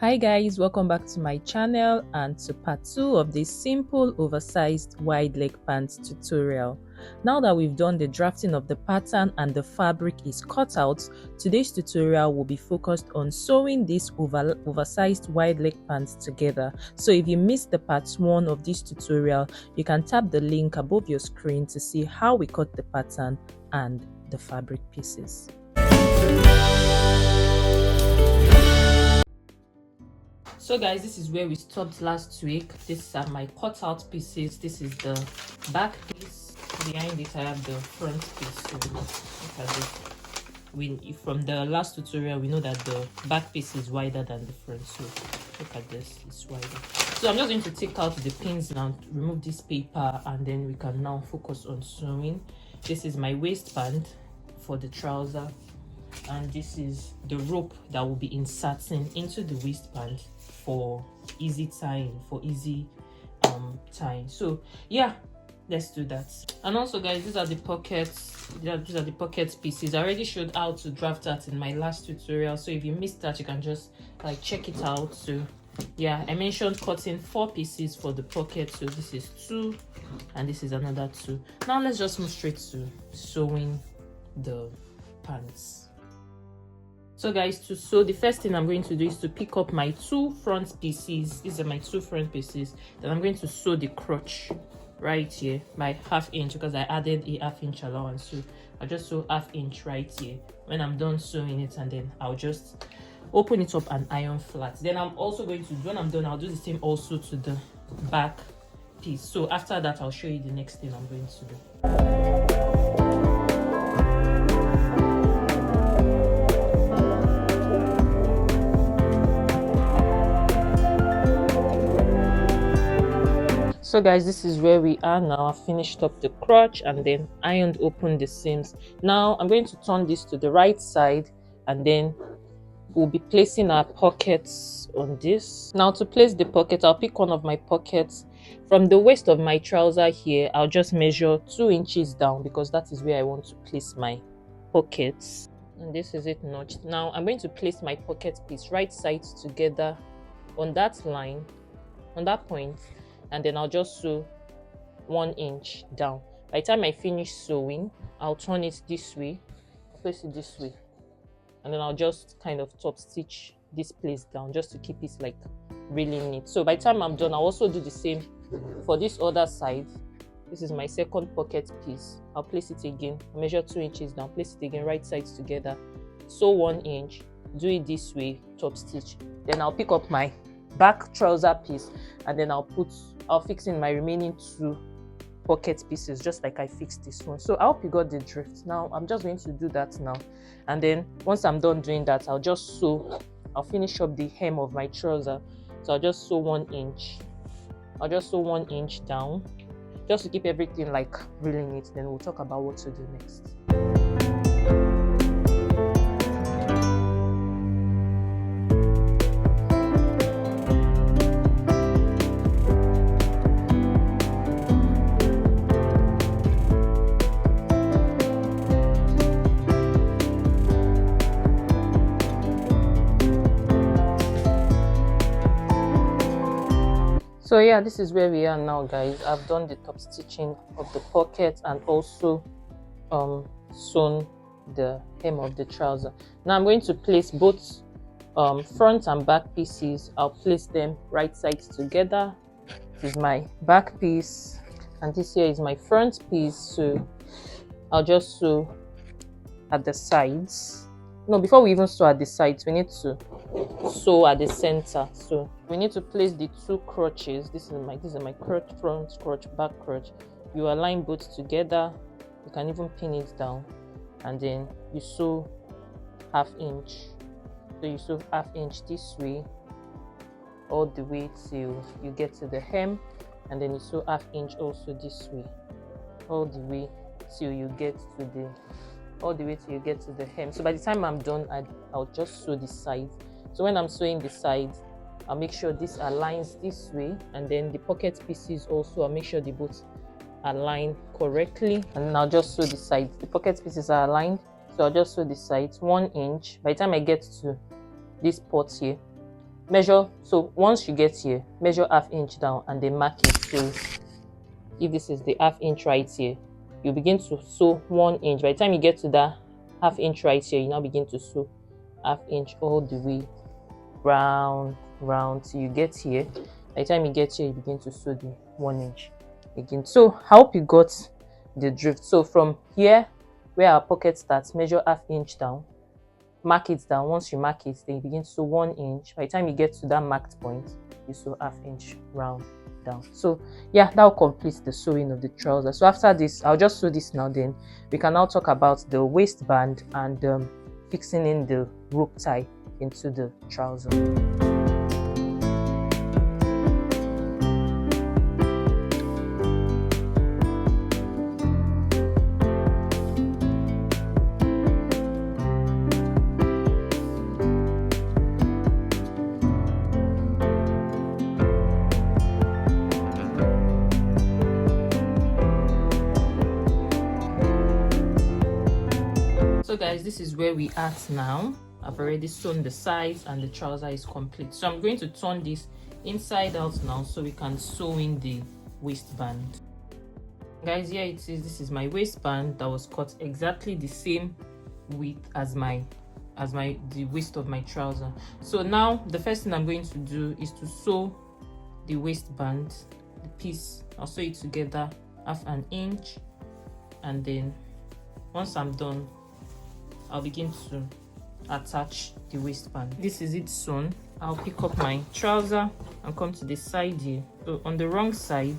Hi guys, welcome back to my channel and to part 2 of this simple oversized wide leg pants tutorial. Now that we've done the drafting of the pattern and the fabric is cut out, today's tutorial will be focused on sewing this oversized wide leg pants together. So if you missed the part 1 of this tutorial, you can tap the link above your screen to see how we cut the pattern and the fabric pieces. So guys, this is where we stopped last week. These are my cutout pieces. This is the back piece. Behind it I have the front piece. So look at this. From the last tutorial we know that the back piece is wider than the front, so look at this, it's wider. So I'm just going to take out the pins now, remove this paper, and then we can now focus on sewing. This is my waistband for the trouser, and this is the rope that will be inserting into the waistband for easy tying, tying. So yeah, let's do that. And also guys, these are the pockets. These are the pocket pieces. I already showed how to draft that in my last tutorial, so if you missed that, you can just like check it out. So yeah, I mentioned cutting 4 pieces for the pocket, so this is 2 and this is another 2. Now let's just move straight to sewing the pants. So guys, to sew, the first thing I'm going to do is to pick up my 2 front pieces. These are my 2 front pieces. Then I'm going to sew the crotch right here by 1/2 inch, because I added a 1/2 inch allowance. So I'll just sew 1/2 inch right here when I'm done sewing it, and then I'll just open it up and iron flat. Then I'm also going to, when I'm done, I'll do the same also to the back piece. So after that, I'll show you the next thing I'm going to do. So guys, this is where we are now. I finished up the crotch and then ironed open the seams. Now I'm going to turn this to the right side, and then we'll be placing our pockets on this. Now to place the pocket, I'll pick one of my pockets from the waist of my trouser here. I'll just measure 2 inches down, because that is where I want to place my pockets. And this is it notched. Now I'm going to place my pocket piece right sides together on that line, on that point, and then I'll just sew 1 inch down. By the time I finish sewing, I'll turn it this way, place it this way, and then I'll just kind of top stitch this place down just to keep it like really neat. So by the time I'm done, I'll also do the same for this other side. This is my second pocket piece. I'll place it again, measure 2 inches down, place it again, right sides together, sew 1 inch, do it this way, top stitch. Then I'll pick up my back trouser piece, and then I'll fix in my remaining 2 pocket pieces just like I fixed this one. So I hope you got the drift. Now I'm just going to do that now, and then once I'm done doing that, I'll finish up the hem of my trouser. So I'll just sew 1 inch. I'll just sew 1 inch down just to keep everything like really neat. Then we'll talk about what to do next. So yeah, this is where we are now guys. I've done the top stitching of the pocket and also sewn the hem of the trouser. Now I'm going to place both front and back pieces. I'll place them right sides together. This is my back piece and this here is my front piece. So I'll just sew at the sides. No, before we even sew at the sides, we need to sew at the center. So we need to place the 2 crotches. This is my crotch, front crotch, back crotch. You align both together. You can even pin it down, and then you sew 1/2 inch. So you sew 1/2 inch this way all the way till you get to the hem, and then you sew 1/2 inch also this way all the way till you get to the hem. So by the time I'm done, I'll just sew the sides. So when I'm sewing the sides, I'll make sure this aligns this way, and then the pocket pieces also, I'll make sure they both align correctly, and then I'll just sew the sides. The pocket pieces are aligned, so I'll just sew the sides 1 inch. By the time I get to this part here, measure. So once you get here, measure ½ inch down and then mark it. So if this is the ½ inch right here, you begin to sew 1 inch. By the time you get to that ½ inch right here, you now begin to sew ½ inch all the way round till you get here. By the time you get here, you begin to sew the 1 inch again. So I hope you got the drift. So from here where our pocket starts, measure ½ inch down, mark it down. Once you mark it, then you begin to sew 1 inch. By the time you get to that marked point, you sew ½ inch round down. So yeah, that will complete the sewing of the trouser. So after this, I'll just sew this now, then we can now talk about the waistband and fixing in the rope tie into the trouser. So guys, this is where we at now. I've already sewn the sides and the trouser is complete. So I'm going to turn this inside out now so we can sew in the waistband. Guys, here it is. This is my waistband that was cut exactly the same width as the waist of my trouser. So now the first thing I'm going to do is to sew the waistband, the piece. I'll sew it together ½ inch, and then once I'm done, I'll begin to attach the waistband. This is it sewn. I'll pick up my trouser and come to the side here. So on the wrong side,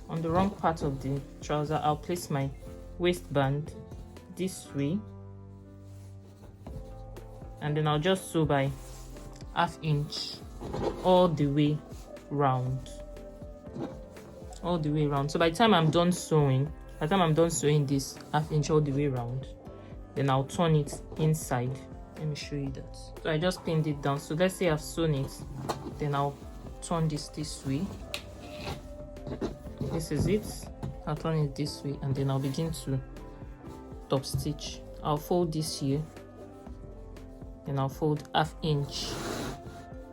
on the wrong part of the trouser, I'll place my waistband this way, and then I'll just sew by ½ inch all the way round, all the way round. So by the time I'm done sewing, this ½ inch all the way round, then I'll turn it inside. Let me show you that. So I just pinned it down. So let's say I've sewn it, then I'll turn this way. This is it. I'll turn it this way, and then I'll begin to top stitch. I'll fold this here, then I'll fold ½ inch.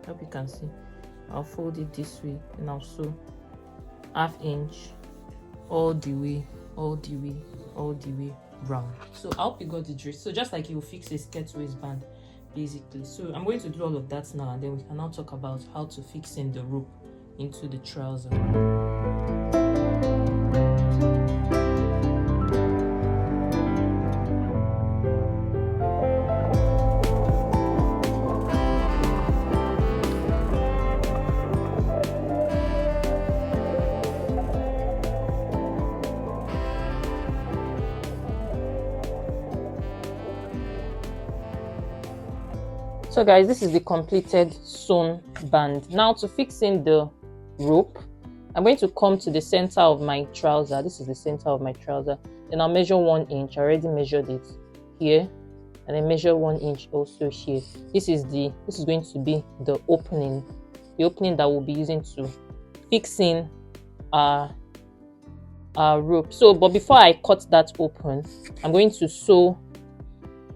Hope you can see. I'll fold it this way, and I'll sew ½ inch all the way round. So I hope you got the drift. So just like you fix a skirt waistband basically. So I'm going to do all of that now, and then we can now talk about how to fix in the rope into the trouser. So guys, this is the completed sewn band. Now to fix in the rope, I'm going to come to the center of my trouser. This is the center of my trouser. Then I'll measure 1 inch. I already measured it here, and then measure 1 inch also here. This is going to be the opening that we'll be using to fix in our rope. So but before I cut that open, I'm just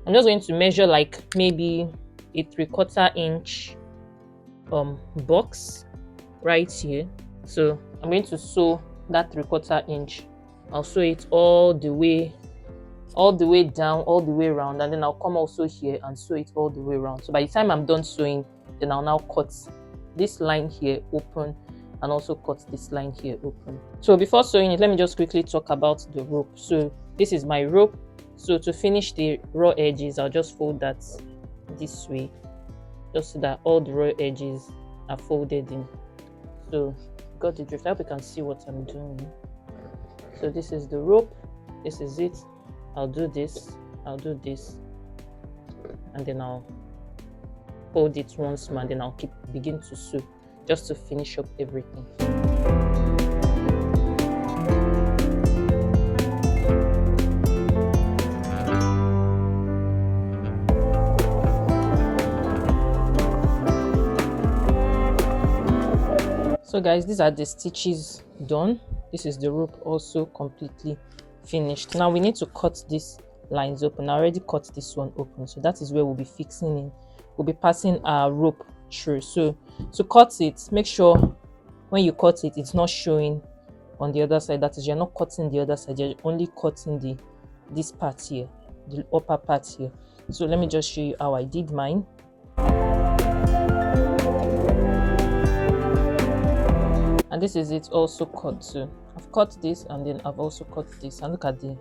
going to measure like maybe a 3/4 inch box right here. So I'm going to sew that 3/4 inch. I'll sew it all the way down, all the way around, and then I'll come also here and sew it all the way around. So by the time I'm done sewing, then I'll now cut this line here open and also cut this line here open. So before sewing it, let me just quickly talk about the rope. So this is my rope. So to finish the raw edges, I'll just fold that this way, just so that all the raw edges are folded in. So got the drift. I hope you can see what I'm doing. So this is the rope, this is it. I'll do this, and then I'll fold it once more, and then I'll begin to sew just to finish up everything. So guys, these are the stitches done. This is the rope also completely finished. Now we need to cut these lines open. I already cut this one open, so that is where we'll be fixing in we'll be passing our rope through. So to cut it, make sure when you cut it, it's not showing on the other side. That is, you're not cutting the other side, you're only cutting this part here, the upper part here. So let me just show you how I did mine. And this is it also cut too. I've cut this and then I've also cut this, and look at the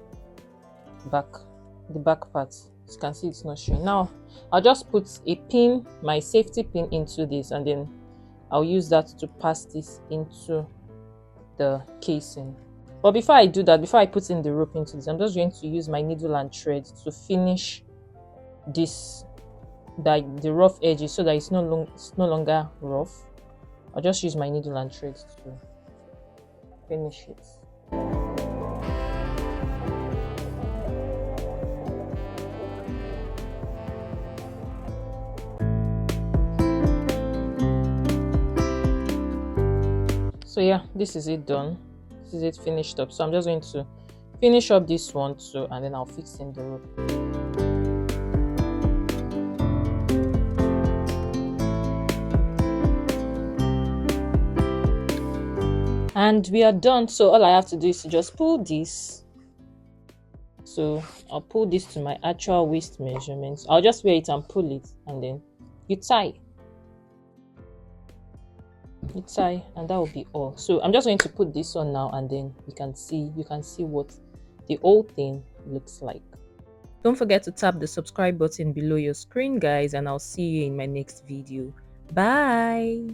back part. As you can see, it's not showing. Now I'll just put a pin, my safety pin, into this, and then I'll use that to pass this into the casing. But before I do that, before I put in the rope into this, I'm just going to use my needle and thread to finish this, the rough edges, so that it's no longer rough. I'll just use my needle and thread to finish it. So yeah, this is it done. This is it finished up. So I'm just going to finish up this one too, and then I'll fix in the rope. And we are done. So all I have to do is to just pull this. So I'll pull this to my actual waist measurements. I'll just wear it and pull it, and then you tie. You tie, and that will be all. So I'm just going to put this on now, and then you can see what the whole thing looks like. Don't forget to tap the subscribe button below your screen, guys, and I'll see you in my next video. Bye.